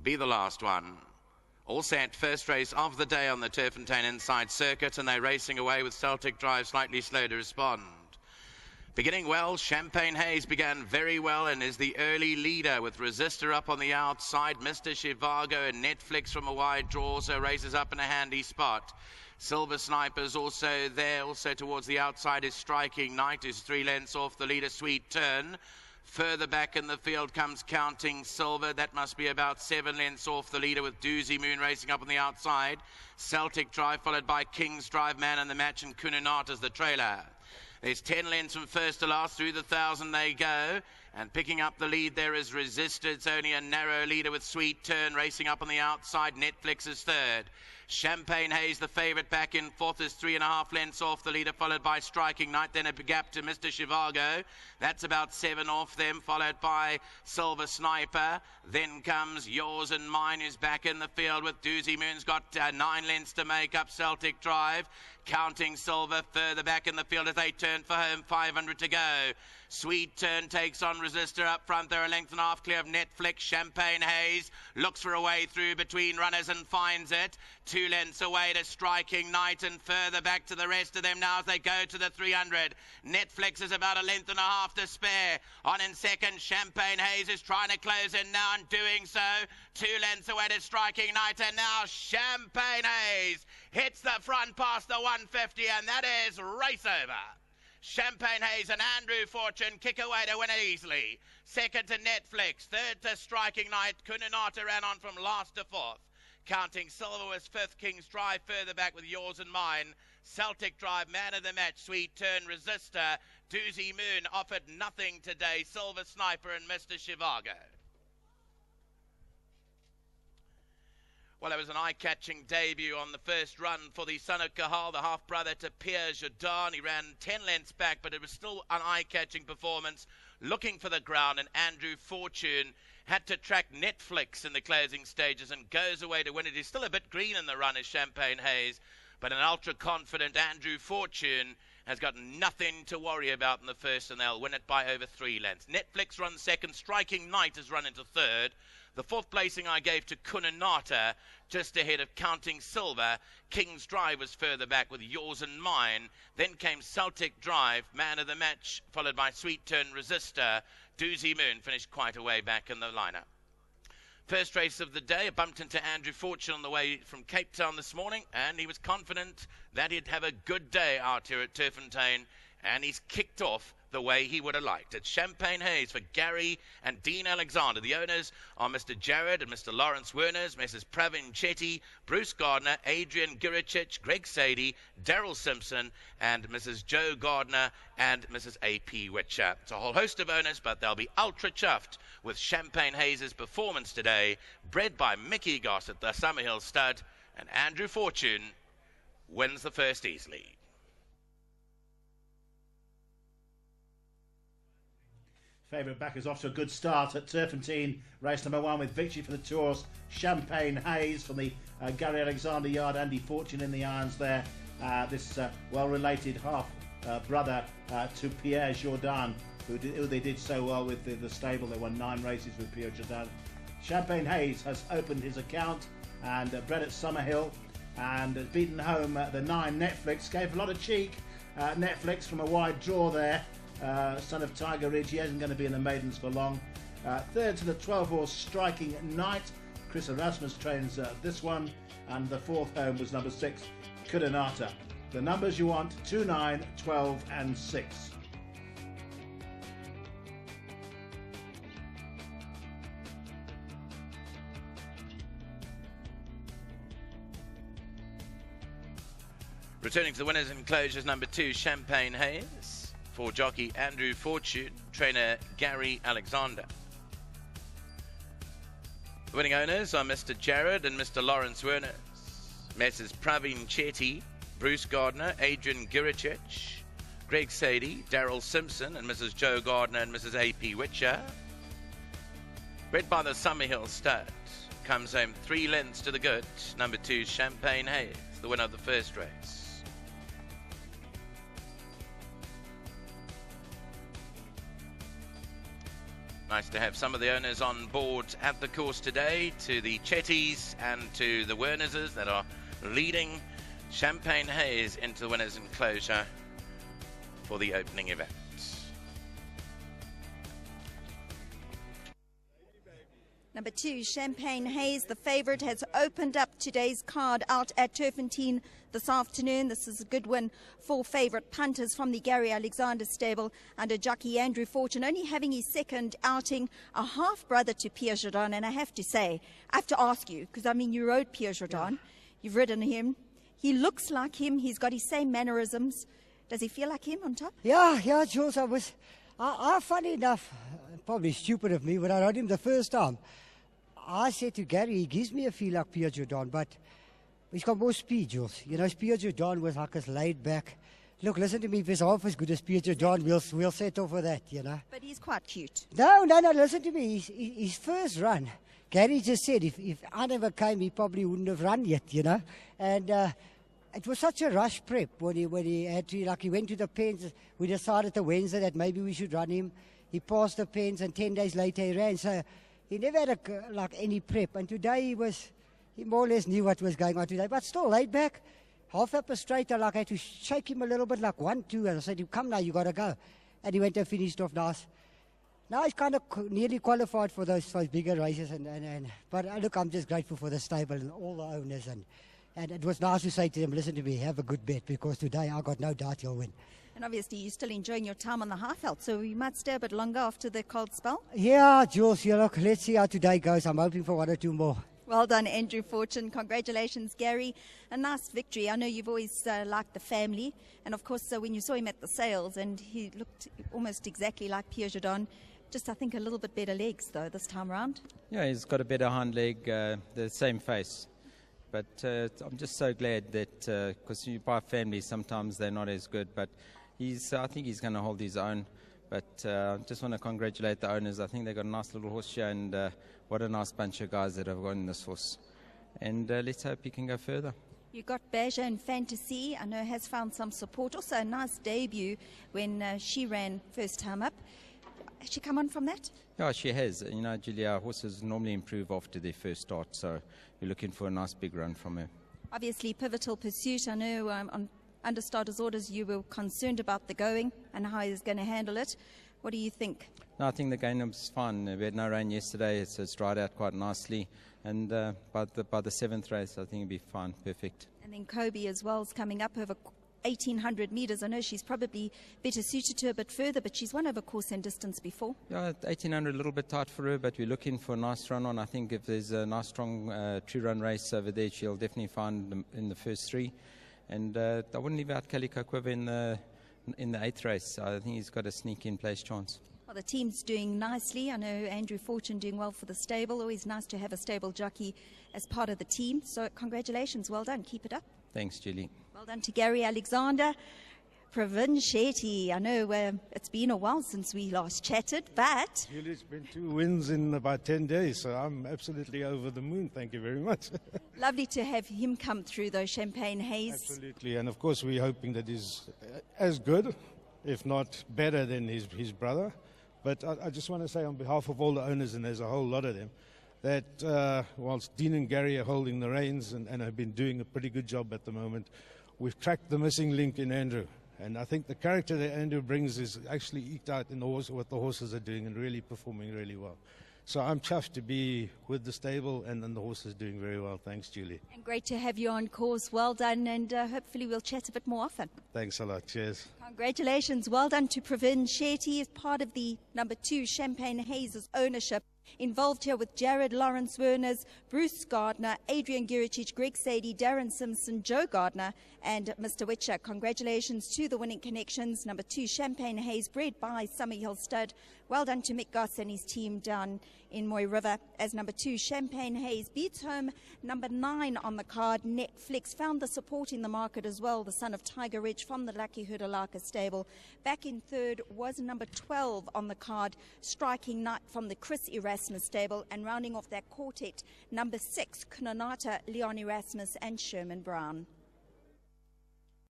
be the last one. All set, first race of the day on the Turffontein inside circuit, and they're racing away with Celtic Drive slightly slow to respond. Beginning well, Champagne Haze began very well and is the early leader with Resistor up on the outside. Mr. Chivago and Netflix from a wide draw, so races up in a handy spot. Silver Sniper's also there, also towards the outside is Striking Knight, who's 3 lengths off the leader, Sweet Turn. Further back in the field comes Counting Silver. That must be about 7 lengths off the leader with Doozy Moon racing up on the outside. Celtic Drive followed by King's Drive, Man in the Match, and Kununat as the trailer. There's 10 lengths from first to last. Through the 1,000 they go. And picking up the lead there is Resistor. It's only a narrow leader with Sweet Turn racing up on the outside. Netflix is third. Champagne Haze, the favourite, back in fourth, is 3.5 lengths off the leader, followed by Striking Knight. Then a gap to Mr. Chivago. That's about 7 off them, followed by Silver Sniper. Then comes Yours and Mine, who's back in the field with Doozy Moon's got 9 lengths to make up Celtic Drive. Counting Silver further back in the field as they turn for home, 500 to go. Sweet Turn takes on Resistor up front. They're a length and a half clear of Netflix. Champagne Haze looks for a way through between runners and finds it. 2 lengths away to Striking Knight and further back to the rest of them now as they go to the 300. Netflix is about a length and a half to spare. On in second, Champagne Haze is trying to close in now and doing so. 2 lengths away to Striking Knight, and now Champagne Haze hits the front past the 150, and that is race over. Champagne Haze and Andrew Fortune kick away to win it easily. Second to Netflix, third to Striking Knight. Kununata ran on from last to fourth. Counting Silver was fifth. King's Drive further back with Yours and Mine. Celtic Drive, Man of the Match, Sweet Turn, Resistor. Doozy Moon offered nothing today. Silver Sniper and Mr. Chivago. Well, it was an eye-catching debut on the first run for the son of Cahal, the half-brother to Pierre Jordan. He ran 10 lengths back, but it was still an eye-catching performance, looking for the ground, and Andrew Fortune had to track Netflix in the closing stages and goes away to win it. He's still a bit green in the run as Champagne Haze, but an ultra-confident Andrew Fortune has got nothing to worry about in the first, and they'll win it by over 3 lengths. Netflix runs second. Striking Knight has run into third. The fourth placing I gave to Kununata, just ahead of Counting Silver. King's Drive was further back with Yours and Mine. Then came Celtic Drive, Man of the Match, followed by Sweet Turn, Resistor. Doozy Moon finished quite a way back in the lineup. First race of the day, I bumped into Andrew Fortune on the way from Cape Town this morning, and he was confident that he'd have a good day out here at Turffontein, and he's kicked off the way he would have liked. It's Champagne Haze for Gary and Dean Alexander. The owners are Mr. Jared and Mr. Lawrence Werners, Mrs. Pravin Chetty, Bruce Gardner, Adrian Giricic, Greg Sadie, Daryl Simpson, and Mrs. Joe Gardner and Mrs. A.P. Witcher. It's a whole host of owners, but they'll be ultra chuffed with Champagne Haze's performance today, bred by Mickey Goss at the Summerhill Stud, and Andrew Fortune wins the first easily. Favourite backers off to a good start at Turffontein. Race number 1 with victory for the Tours. Champagne Haze from the Gary Alexander yard. Andy Fortune in the irons there. This well-related half-brother to Pierre Jordan, who they did so well with the stable. They won 9 races with Pierre Jordan. Champagne Haze has opened his account and bred at Summerhill and has beaten home the 9 Netflix. Gave a lot of cheek. Netflix from a wide draw there. Son of Tiger Ridge, he isn't going to be in the maidens for long. Third to the 12-horse Striking Knight. Chris Erasmus trains this one, and the fourth home was number 6 Kununata. The numbers you want: 2, 9, 12 and 6. Returning to the winners and closures, number 2 Champagne Haze for jockey Andrew Fortune, trainer Gary Alexander. The winning owners are Mr. Jared and Mr. Lawrence Werners, Messrs. Pravin Chetty, Bruce Gardner, Adrian Giricic, Greg Sadie, Daryl Simpson, and Mrs. Joe Gardner and Mrs. A.P. Witcher. Bred by the Summerhill Stud, comes home 3 lengths to the good, number 2 Champagne Haze, the winner of the first race. Nice to have some of the owners on board at the course today, to the Chetties and to the Wernerses that are leading Champagne Haze into the winners' enclosure for the opening event. Number 2, Champagne Haze, the favourite, has opened up today's card out at Turffontein this afternoon. This is a good win for favourite punters from the Gary Alexander stable under jockey Andrew Fortune, only having his second outing, a half-brother to Pierre Jourdan. And I have to say, I have to ask you, because I mean, you rode Pierre Jourdan, you've ridden him, he looks like him, he's got his same mannerisms. Does he feel like him on top? Yeah, Jules, I funny enough, probably stupid of me, when I rode him the first time, I said to Gary, he gives me a feel like Pierre Jourdan, but he's got more speed, Jules. You know, Pierre Jourdan was like as laid back. Look, listen to me, if he's half as good as Pierre Jourdan, we'll settle for that, you know. But he's quite cute. No, listen to me. His first run, Gary just said if I never came, he probably wouldn't have run yet, you know. And it was such a rush prep when he had to, like he went to the pens. We decided the Wednesday that maybe we should run him. He passed the pens and 10 days later he ran. So he never had any prep. And today he more or less knew what was going on today, but still laid back. Half up a straight, I had to shake him a little bit, like 1, 2, and I said, come now, you got to go. And he went and finished off nice. Now he's kind of nearly qualified for those bigger races. But look, I'm just grateful for the stable and all the owners. And it was nice to say to them, listen to me, have a good bet, because today I got no doubt he'll win. And obviously you're still enjoying your time on the Highveld, so you might stay a bit longer after the cold spell. Yeah, Jules, look, let's see how today goes. I'm hoping for 1 or 2 more. Well done, Andrew Fortune. Congratulations, Gary. A nice victory. I know you've always liked the family. And of course, when you saw him at the sales, and he looked almost exactly like Pierre Jourdan, just I think a little bit better legs, though, this time round. Yeah, he's got a better hind leg, the same face. But I'm just so glad that, because you buy families, sometimes they're not as good. But I think he's going to hold his own. But I just want to congratulate the owners. I think they've got a nice little horse here, and what a nice bunch of guys that have got in this horse. And let's hope he can go further. You got Beja in Fantasy. I know has found some support. Also a nice debut when she ran first time up. Has she come on from that? Yeah, she has. You know, Julia, horses normally improve after their first start, so you're looking for a nice big run from her. Obviously, Pivotal Pursuit. I know on understarter's orders you were concerned about the going and how he's going to handle it. What do you think? No, I think the game was fine. We had no rain yesterday, so it's dried out quite nicely. And by the 7th race, I think it'll be fine, perfect. And then Kobe as well is coming up over 1,800 metres. I know she's probably better suited to a bit further, but she's won over course and distance before. Yeah, 1,800 a little bit tight for her, but we're looking for a nice run on. I think if there's a nice strong true-run race over there, she'll definitely find them in the first 3. And I wouldn't leave out Calico Quiver in the 8th race. I think he's got a sneak-in place chance. Well, the team's doing nicely. I know Andrew Fortune doing well for the stable. Always nice to have a stable jockey as part of the team. So congratulations. Well done. Keep it up. Thanks, Julie. Well done to Gary Alexander. Pravin Shetty. I know it's been a while since we last chatted, but... Julie, it's been 2 wins in about 10 days, so I'm absolutely over the moon. Thank you very much. Lovely to have him come through, though, Champagne Haze. Absolutely, and of course we're hoping that he's as good, if not better than his brother. But I just want to say on behalf of all the owners, and there's a whole lot of them, that whilst Dean and Gary are holding the reins and have been doing a pretty good job at the moment, we've tracked the missing link in Andrew. And I think the character that Andrew brings is actually eked out in what the horses are doing and really performing really well. So I'm chuffed to be with the stable and the horses doing very well. Thanks, Julie. And great to have you on course. Well done, and hopefully we'll chat a bit more often. Thanks a lot. Cheers. Congratulations. Well done to Pravin Shetty as part of the number 2 Champagne Haze's ownership. Involved here with Jared Lawrence Werners, Bruce Gardner, Adrian Guricic, Greg Sadie, Darren Simpson, Joe Gardner and Mr. Witcher. Congratulations to the winning connections. Number 2 Champagne Haze, bred by Summerhill Stud. Well done to Mick Goss and his team down in Moy River as number 2 Champagne Haze beats home number 9 on the card. Netflix found the support in the market as well. The son of Tiger Ridge from the Lucky Hurdalaka stable. Back in 3rd was number 12 on the card, Striking Knight from the Chris Erasmus stable, and rounding off that quartet, number 6 Kunanata, Leon Erasmus and Sherman Brown.